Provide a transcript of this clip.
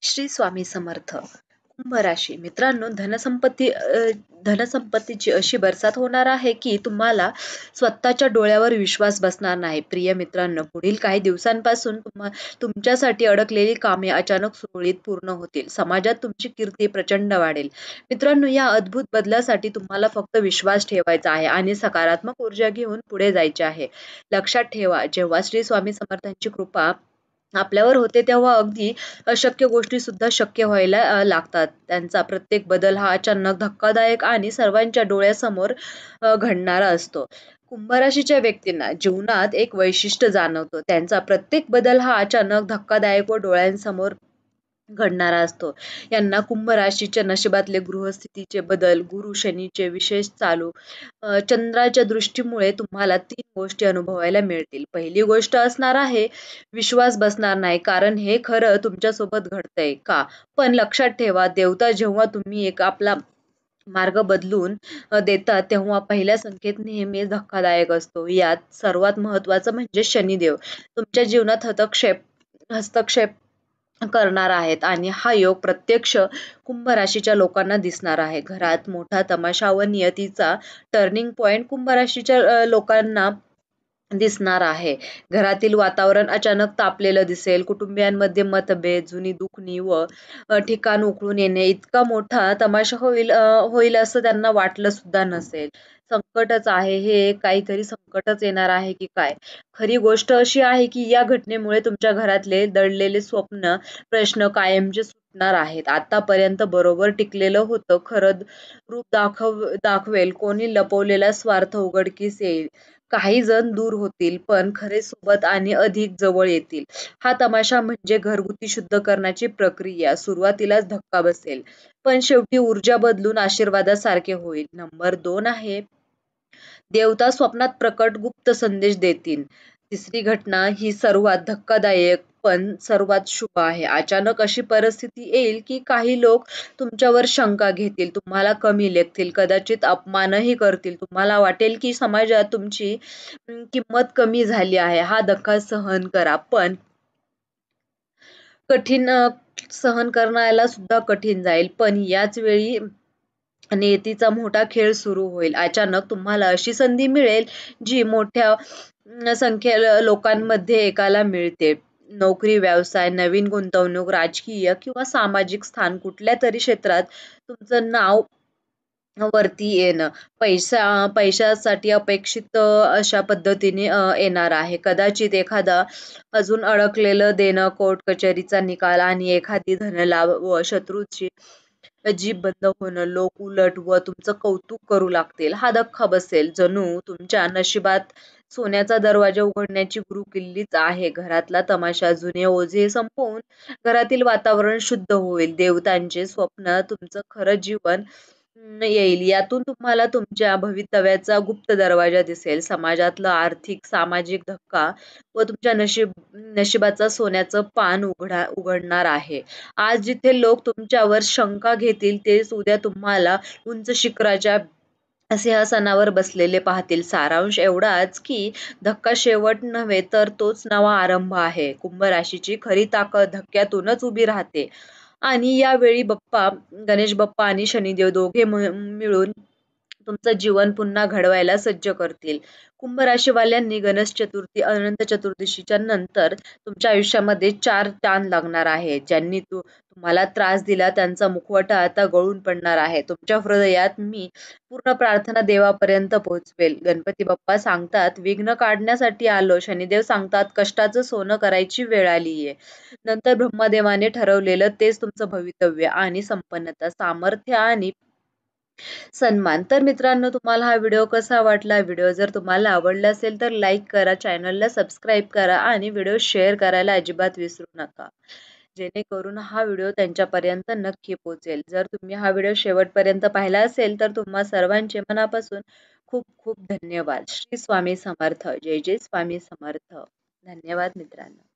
श्री स्वामी समर्थ. कुंभ राशी मित्रांनो, धनसंपत्तीची अशी बरसात होणार आहे की तुम्हाला स्वतःच्या डोळ्यावर विश्वास बसणार नाही. प्रिय मित्रांनो, पुढील काही दिवसांपासून तुमच्यासाठी अडकलेली कामे अचानक सुरळीत पूर्ण होतील. समाजात तुमची कीर्ती प्रचंड वाढेल. मित्रांनो, या अद्भुत बदलासाठी तुम्हाला फक्त विश्वास ठेवायचा आहे आणि सकारात्मक ऊर्जा घेऊन पुढे जायचे आहे. लक्षात ठेवा, जेव्हा श्री स्वामी समर्थांची कृपा आपल्यावर होते तेव्हा अगदी अशक्य गोष्टी सुद्धा शक्य व्हायला लागतात. त्यांचा प्रत्येक बदल हा अचानक, धक्कादायक आणि सर्वांच्या डोळ्यासमोर घडणारा असतो. कुंभ राशीच्या व्यक्तींना जीवनात एक वैशिष्ट्य जाणवतो. त्यांचा प्रत्येक बदल हा अचानक, धक्कादायक व डोळ्यांसमोर घडणारा असतो. यांना कुंभ राशीच्या नशिबातले गृहस्थितीचे बदल, गुरु शनीचे विशेष चालू, चंद्राच्या दृष्टीमुळे तुम्हाला 3 गोष्टी अनुभवायला मिळतील. पहिली गोष्ट असणार आहे विश्वास बसणार नाही, कारण हे खरं तुमच्यासोबत घडतंय का? पण लक्षात ठेवा, देवता जेव्हा तुम्ही एक आपला मार्ग बदलून देतात तेव्हा पहिल्या संकेत नेहमीच धक्कादायक असतो. यात सर्वात महत्वाचं म्हणजे शनिदेव तुमच्या जीवनात हस्तक्षेप करणार आहेत आणि हा योग प्रत्यक्ष कुंभ राशीच्या लोकांना दिसणार आहे. घरात मोठा तमाशा व नियतीचा टर्निंग पॉइंट कुंभ राशीच्या लोकांना दिसणार आहे. घरातील वातावरण अचानक तापलेलं दिसेल. कुटुंबियांमध्ये मतभेद, जुनी दुखणी व ठिकाण उकळून येणे इतका मोठा तमाशा होईल असं त्यांना वाटलं सुद्धा नसेल. संकटच आहे हे, काहीतरी संकटच येणार आहे की काय? खरी गोष्ट अशी आहे की या घटनेमुळे तुमच्या घरातले दडलेले स्वप्न, प्रश्न कायमचे सुटणार आहेत. आतापर्यंत बरोबर टिकलेलं होतं खरं रूप दाखवेल. कोणी लपवलेला स्वार्थ उघडकीस येईल. काही जण दूर होतील, पण खरे सोबत आणि अधिक जवळ येतील. हा तमाशा म्हणजे घरगुती शुद्ध करण्याची प्रक्रिया. सुरुवातीलाच धक्का बसेल, पण शेवटी ऊर्जा बदलून आशीर्वादासारखे होईल. नंबर 2 आहे देवता स्वप्नात प्रकट गुप्त संदेश देतील. तिसरी घटना ही सर्वात धक्कादायक पण सर्वात शुभ आहे. अचानक अशी परिस्थिती येईल की काही लोक तुमच्यावर शंका घेतील, तुम्हाला कमी लेखतील, कदाचित अपमानही करतील. तुम्हाला वाटेल की समाजात तुमची किंमत कमी झाली आहे. हा धक्का सहन करा, पण कठीण सहन करण्याला सुद्धा कठीण जाईल. पण याच वेळी नियतीचा मोठा खेळ सुरू होईल. अचानक तुम्हाला अशी संधी मिळेल जी मोठ्या लोकांमध्ये एकाला मिळते. नोकरी, व्यवसाय, नवीन गुंतवणूक, राजकीय किंवा सामाजिक स्थान, कुठल्या तरी क्षेत्रात तुमचं नाव वरती येणं. पैशासाठी अपेक्षित अशा पद्धतीने येणार आहे. कदाचित एखादा अजून अडकलेलं देणं, कोर्ट कचेरीचा निकाल आणि एखादी धनलाभ व शत्रूची जीभ बंद होणं. लोक उलट व तुमचं कौतुक करू लागतील. हा धक्का बसेल. जणू तुमच्या नशिबात सोन्याचा दरवाजा उघडण्याची गुरुकिल्लीच आहे. घरातला तमाशा, जुने ओझे संपवून घरातील वातावरण शुद्ध होईल. देवतांचे स्वप्न तुमचं खरं जीवन येईल. यातून तुम्हाला तुमच्या भवितव्याचा गुप्त दरवाजा दिसेल. समाजातलं आर्थिक, सामाजिक धक्का व तुमच्या नशिबाचा सोन्याचं पान उघडणार आहे. आज जिथे लोक तुमच्यावर शंका घेतील, तेच उद्या तुम्हाला उंच शिखराच्या सिंहासनावर बसलेले पाहतील. सारांश एवढाच की धक्का शेवट नव्हे, तर तोच नवा आरंभ आहे. कुंभ राशीची खरी ताकद धक्क्यातूनच उभी राहते आणि यावेळी गणेश बाप्पा आणि शनिदेव दोघे मिळून तुमचं जीवन पुन्हा घडवायला सज्ज करतील. कुंभ राशीवाल्यांनी गणेश चतुर्थी, अनंत चतुर्दशीच्या नंतर तुमच्या आयुष्यामध्ये 4 चांद लागणार आहेत. ज्यांनी तुम्हाला त्रास दिला त्यांचा मुखवटा आता गळून पडणार आहे. तुमच्या हृदयात मी पूर्ण प्रार्थना देवापर्यंत पोहोचवेल. गणपती बाप्पा सांगतात विघ्न काढण्यासाठी आलो. शनिदेव सांगतात कष्टाचं सोनं करायची वेळ आलीये. नंतर ब्रह्मदेवाने ठरवलेलं तेच तुमचं भवितव्य आणि संपन्नता, सामर्थ्य आणि सन्मान. तर मित्रांनो, तुम्हाला हा व्हिडिओ कसा वाटला? व्हिडिओ जर तुम्हाला आवडला असेल तर लाईक करा, चॅनलला सबस्क्राईब करा आणि व्हिडिओ शेअर करायला अजिबात विसरू नका, जेणेकरून हा व्हिडिओ त्यांच्यापर्यंत नक्की पोहोचेल. जर तुम्ही हा व्हिडिओ शेवटपर्यंत पाहिला असेल तर तुम्हा सर्वांचे मनापासून खूप खूप धन्यवाद. श्री स्वामी समर्थ. जय जय स्वामी समर्थ. धन्यवाद मित्रांनो.